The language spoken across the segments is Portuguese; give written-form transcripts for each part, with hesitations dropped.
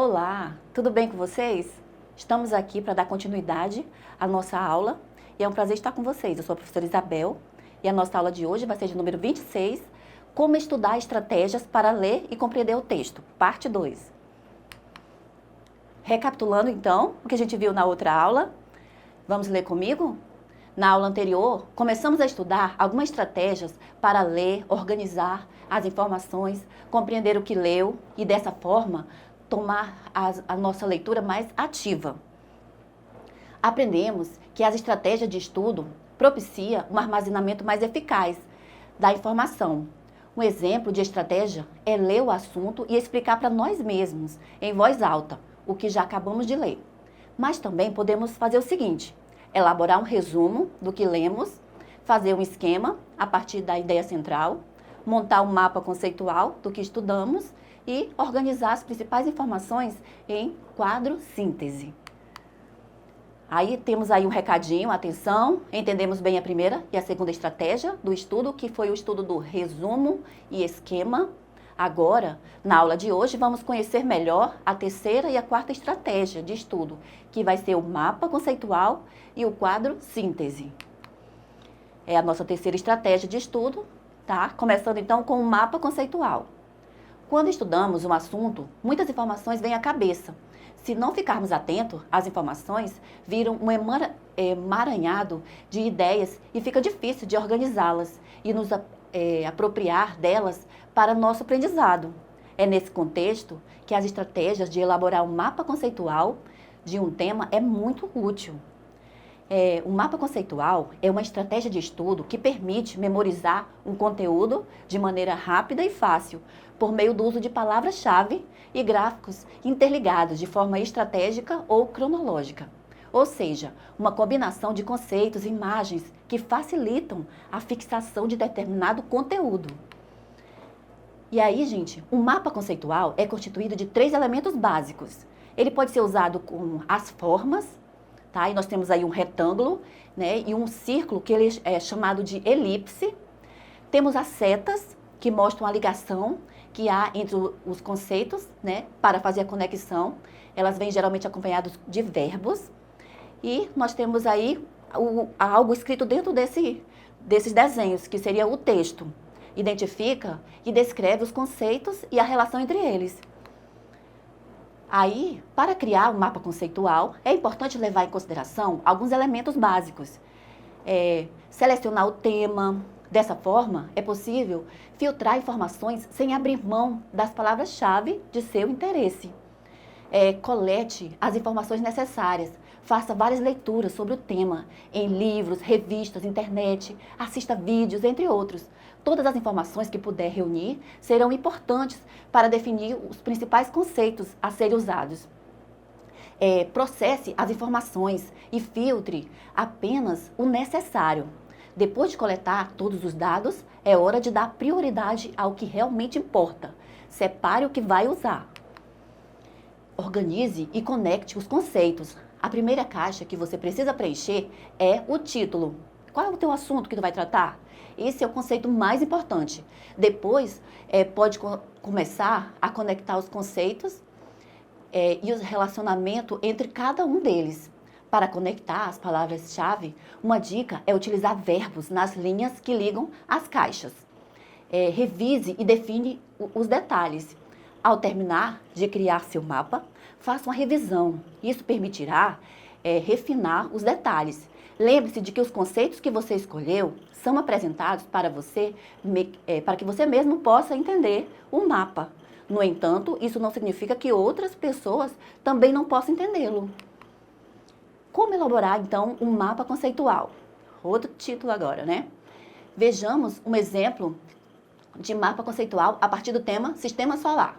Olá, tudo bem com vocês? Estamos aqui para dar continuidade à nossa aula e é um prazer estar com vocês. Eu sou a professora Isabel e a nossa aula de hoje vai ser de número 26, Como estudar estratégias para ler e compreender o texto, parte 2. Recapitulando então o que a gente viu na outra aula, vamos ler comigo? Na aula anterior, começamos a estudar algumas estratégias para ler, organizar as informações, compreender o que leu e, dessa forma, tomar a nossa leitura mais ativa. Aprendemos que as estratégias de estudo propiciam um armazenamento mais eficaz da informação. Um exemplo de estratégia é ler o assunto e explicar para nós mesmos, em voz alta, o que já acabamos de ler. Mas também podemos fazer o seguinte: elaborar um resumo do que lemos, fazer um esquema a partir da ideia central, montar um mapa conceitual do que estudamos e organizar as principais informações em quadro síntese. Aí temos aí um recadinho, atenção, entendemos bem a primeira e a segunda estratégia do estudo, que foi o estudo do resumo e esquema. Agora, na aula de hoje, vamos conhecer melhor a terceira e a quarta estratégia de estudo, que vai ser o mapa conceitual e o quadro síntese. É a nossa terceira estratégia de estudo, tá? Começando então com o mapa conceitual. Quando estudamos um assunto, muitas informações vêm à cabeça. Se não ficarmos atentos, as informações viram um emaranhado de ideias e fica difícil de organizá-las e nos apropriar delas para nosso aprendizado. É nesse contexto que as estratégias de elaborar um mapa conceitual de um tema é muito útil. O mapa conceitual é uma estratégia de estudo que permite memorizar um conteúdo de maneira rápida e fácil, por meio do uso de palavras-chave e gráficos interligados de forma estratégica ou cronológica. Ou seja, uma combinação de conceitos e imagens que facilitam a fixação de determinado conteúdo. E aí, gente, um mapa conceitual é constituído de 3 elementos básicos. Ele pode ser usado com as formas, tá? E nós temos aí um retângulo, né, e um círculo que ele é chamado de elipse. Temos as setas, que mostram a ligação que há entre os conceitos, né, para fazer a conexão. Elas vêm geralmente acompanhadas de verbos. E nós temos aí algo escrito dentro desses desenhos, que seria o texto. Identifica e descreve os conceitos e a relação entre eles. Aí, para criar um mapa conceitual, é importante levar em consideração alguns elementos básicos. Selecionar o tema. Dessa forma, é possível filtrar informações sem abrir mão das palavras-chave de seu interesse. Colete as informações necessárias. Faça várias leituras sobre o tema em livros, revistas, internet, assista vídeos, entre outros. Todas as informações que puder reunir serão importantes para definir os principais conceitos a serem usados. Processe as informações e filtre apenas o necessário. Depois de coletar todos os dados, é hora de dar prioridade ao que realmente importa. Separe o que vai usar. Organize e conecte os conceitos. A primeira caixa que você precisa preencher é o título. Qual é o teu assunto que tu vai tratar? Esse é o conceito mais importante. Depois, pode começar a conectar os conceitos e o relacionamento entre cada um deles. Para conectar as palavras-chave, uma dica é utilizar verbos nas linhas que ligam as caixas. Revise e define os detalhes. Ao terminar de criar seu mapa, faça uma revisão. Isso permitirá refinar os detalhes. Lembre-se de que os conceitos que você escolheu são apresentados para você, para que você mesmo possa entender o mapa. No entanto, isso não significa que outras pessoas também não possam entendê-lo. Como elaborar, então, um mapa conceitual? Outro título agora, né? Vejamos um exemplo de mapa conceitual a partir do tema Sistema Solar.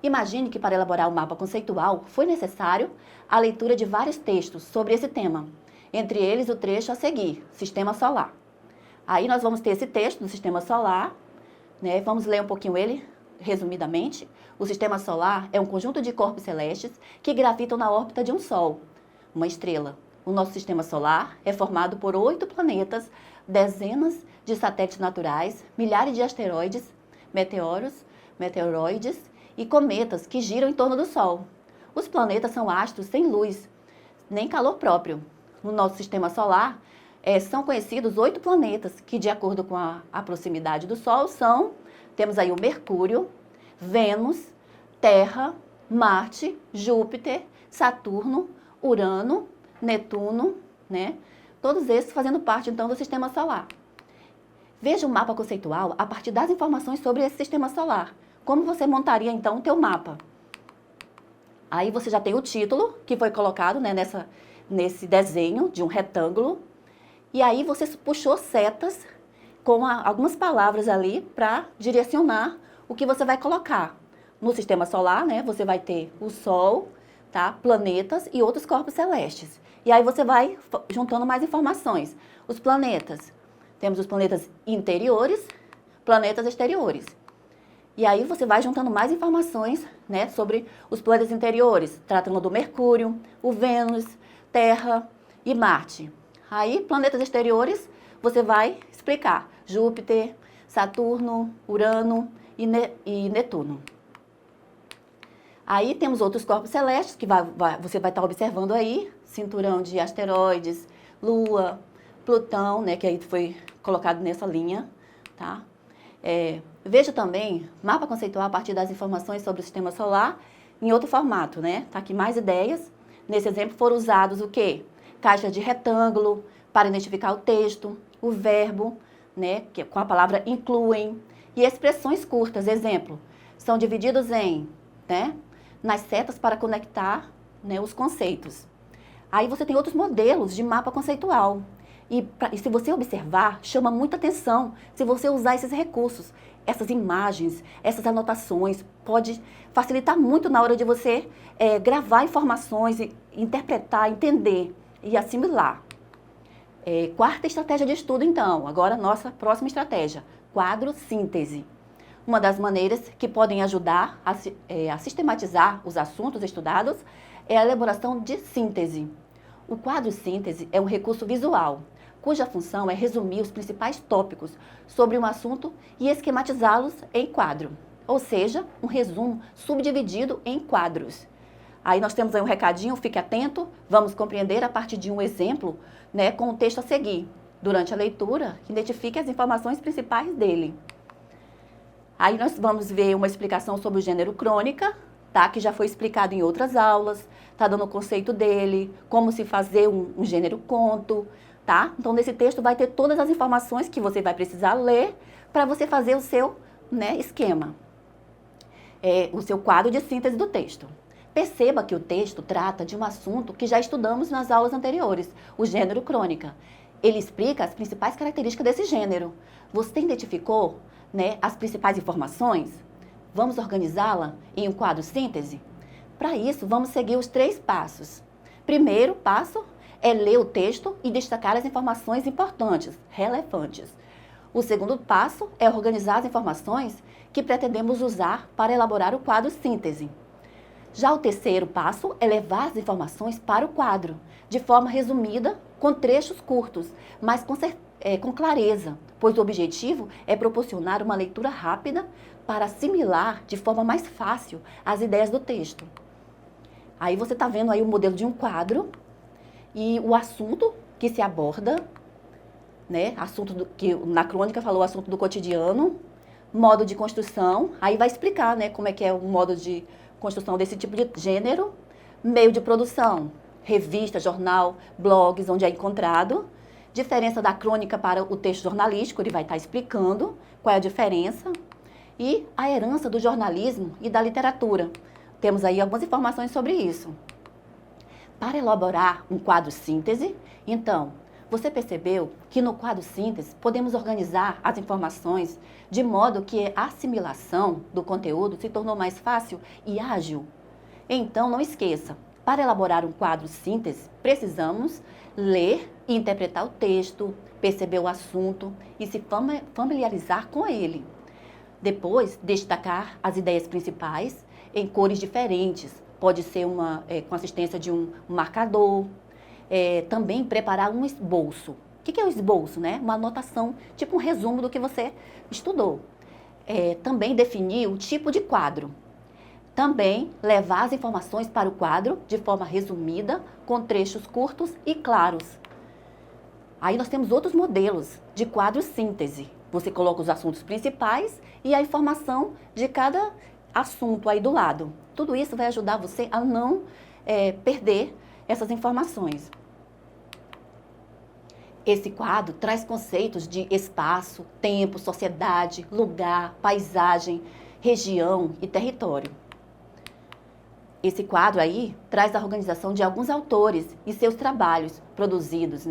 Imagine que para elaborar um mapa conceitual foi necessário a leitura de vários textos sobre esse tema, entre eles o trecho a seguir, Sistema Solar. Aí nós vamos ter esse texto do Sistema Solar, né? Vamos ler um pouquinho ele, resumidamente. O Sistema Solar é um conjunto de corpos celestes que gravitam na órbita de um Sol, uma estrela. O nosso Sistema Solar é formado por 8 planetas, dezenas de satélites naturais, milhares de asteroides, meteoroides e cometas que giram em torno do Sol. Os planetas são astros sem luz, nem calor próprio. No nosso sistema solar, são conhecidos 8 planetas, que de acordo com a proximidade do Sol temos aí o Mercúrio, Vênus, Terra, Marte, Júpiter, Saturno, Urano, Netuno, né? Todos esses fazendo parte, então, do sistema solar. Veja o mapa conceitual a partir das informações sobre esse sistema solar. Como você montaria, então, o teu mapa? Aí você já tem o título, que foi colocado, né, nesse desenho de um retângulo. E aí você puxou setas com algumas palavras ali para direcionar o que você vai colocar. No sistema solar, né, você vai ter o Sol, tá, planetas e outros corpos celestes. E aí você vai juntando mais informações. Os planetas. Temos os planetas interiores, planetas exteriores. E aí você vai juntando mais informações, né, sobre os planetas interiores, tratando do Mercúrio, o Vênus, Terra e Marte. Aí, planetas exteriores, você vai explicar Júpiter, Saturno, Urano e Netuno. Aí temos outros corpos celestes que você vai estar observando aí, cinturão de asteroides, Lua, Plutão, né, que aí foi colocado nessa linha, tá? Veja também mapa conceitual a partir das informações sobre o sistema solar em outro formato, né? Tá aqui mais ideias. Nesse exemplo foram usados o quê? Caixas de retângulo para identificar o texto, o verbo, né, que com a palavra incluem, e expressões curtas, exemplo, são divididos nas setas para conectar, né, os conceitos. Aí você tem outros modelos de mapa conceitual. E se você observar, chama muita atenção se você usar esses recursos, essas imagens, essas anotações, pode facilitar muito na hora de você gravar informações, interpretar, entender e assimilar. Quarta estratégia de estudo, então, agora nossa próxima estratégia, quadro-síntese. Uma das maneiras que podem ajudar a sistematizar os assuntos estudados é a elaboração de síntese. O quadro-síntese é um recurso visual, cuja função é resumir os principais tópicos sobre um assunto e esquematizá-los em quadro, ou seja, um resumo subdividido em quadros. Aí nós temos aí um recadinho, fique atento, vamos compreender a partir de um exemplo, né, com o texto a seguir. Durante a leitura, identifique as informações principais dele. Aí nós vamos ver uma explicação sobre o gênero crônica, tá, que já foi explicado em outras aulas, tá dando o conceito dele, como se fazer um gênero conto, tá? Então, nesse texto vai ter todas as informações que você vai precisar ler para você fazer o seu, né, esquema, o seu quadro de síntese do texto. Perceba que o texto trata de um assunto que já estudamos nas aulas anteriores, o gênero crônica. Ele explica as principais características desse gênero. Você identificou, né, as principais informações? Vamos organizá-la em um quadro síntese? Para isso, vamos seguir os 3 passos. Primeiro passo é ler o texto e destacar as informações importantes, relevantes. O segundo passo é organizar as informações que pretendemos usar para elaborar o quadro síntese. Já o terceiro passo é levar as informações para o quadro, de forma resumida, com trechos curtos, mas com clareza, pois o objetivo é proporcionar uma leitura rápida para assimilar de forma mais fácil as ideias do texto. Aí você está vendo aí o modelo de um quadro e o assunto que se aborda, né? Que na crônica falou o assunto do cotidiano, modo de construção, aí vai explicar, né, como é que é o modo de construção desse tipo de gênero, meio de produção, revista, jornal, blogs, onde é encontrado, diferença da crônica para o texto jornalístico, ele vai estar explicando qual é a diferença, e a herança do jornalismo e da literatura. Temos aí algumas informações sobre isso. Para elaborar um quadro síntese, então, você percebeu que no quadro síntese podemos organizar as informações de modo que a assimilação do conteúdo se tornou mais fácil e ágil? Então, não esqueça, para elaborar um quadro síntese, precisamos ler e interpretar o texto, perceber o assunto e se familiarizar com ele. Depois, destacar as ideias principais em cores diferentes. Pode ser com assistência de um marcador. Também preparar um esboço. O que é o esboço, né? Uma anotação, tipo um resumo do que você estudou. Também definir o tipo de quadro. Também levar as informações para o quadro de forma resumida, com trechos curtos e claros. Aí nós temos outros modelos de quadro síntese. Você coloca os assuntos principais e a informação de cada assunto aí do lado. Tudo isso vai ajudar você a não perder essas informações. Esse quadro traz conceitos de espaço, tempo, sociedade, lugar, paisagem, região e território. Esse quadro aí traz a organização de alguns autores e seus trabalhos produzidos,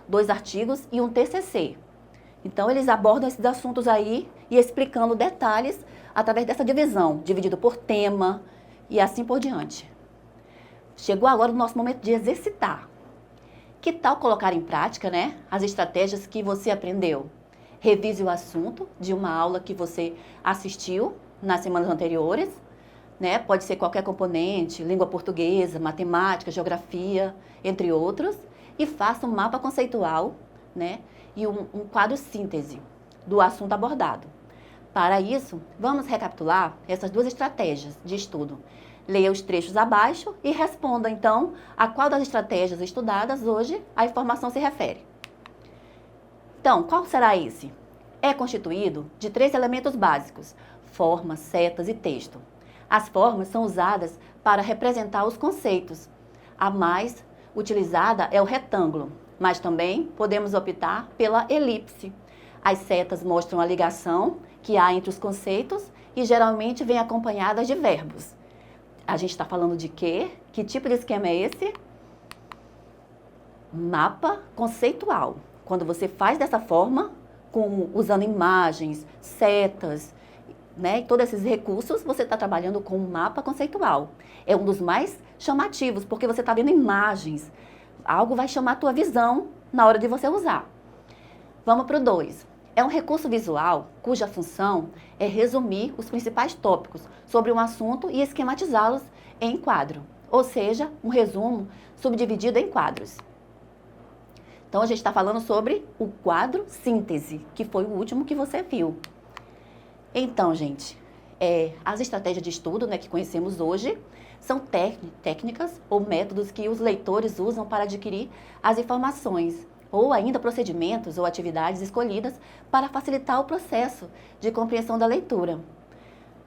2 artigos e um TCC. Então, eles abordam esses assuntos aí e explicando detalhes através dessa divisão, dividido por tema e assim por diante. Chegou agora o nosso momento de exercitar. Que tal colocar em prática, as estratégias que você aprendeu? Revise o assunto de uma aula que você assistiu nas semanas anteriores, Pode ser qualquer componente, língua portuguesa, matemática, geografia, entre outros, e faça um mapa conceitual, e um quadro síntese do assunto abordado. Para isso, vamos recapitular essas 2 estratégias de estudo. Leia os trechos abaixo e responda, então, a qual das estratégias estudadas hoje a informação se refere. Então, qual será esse? É constituído de 3 elementos básicos: forma, setas e texto. As formas são usadas para representar os conceitos. A mais utilizada é o retângulo, mas também podemos optar pela elipse. As setas mostram a ligação que há entre os conceitos e geralmente vêm acompanhadas de verbos. A gente está falando de quê? Que tipo de esquema é esse? Mapa conceitual. Quando você faz dessa forma, usando imagens, setas, e todos esses recursos, você está trabalhando com um mapa conceitual. É um dos mais chamativos, porque você está vendo imagens. Algo vai chamar a tua visão na hora de você usar. Vamos para o 2. É um recurso visual cuja função é resumir os principais tópicos sobre um assunto e esquematizá-los em quadro. Ou seja, um resumo subdividido em quadros. Então, a gente está falando sobre o quadro síntese, que foi o último que você viu. Então, gente, as estratégias de estudo que conhecemos hoje são técnicas ou métodos que os leitores usam para adquirir as informações, ou ainda procedimentos ou atividades escolhidas para facilitar o processo de compreensão da leitura.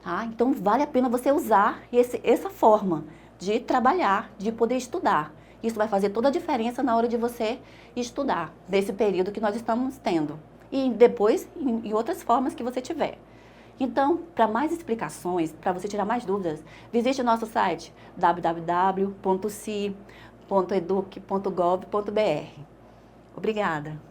Tá? Então, vale a pena você usar essa forma de trabalhar, de poder estudar. Isso vai fazer toda a diferença na hora de você estudar, nesse período que nós estamos tendo. E depois, em outras formas que você tiver. Então, para mais explicações, para você tirar mais dúvidas, visite o nosso site www.ci.educ.gov.br. Obrigada!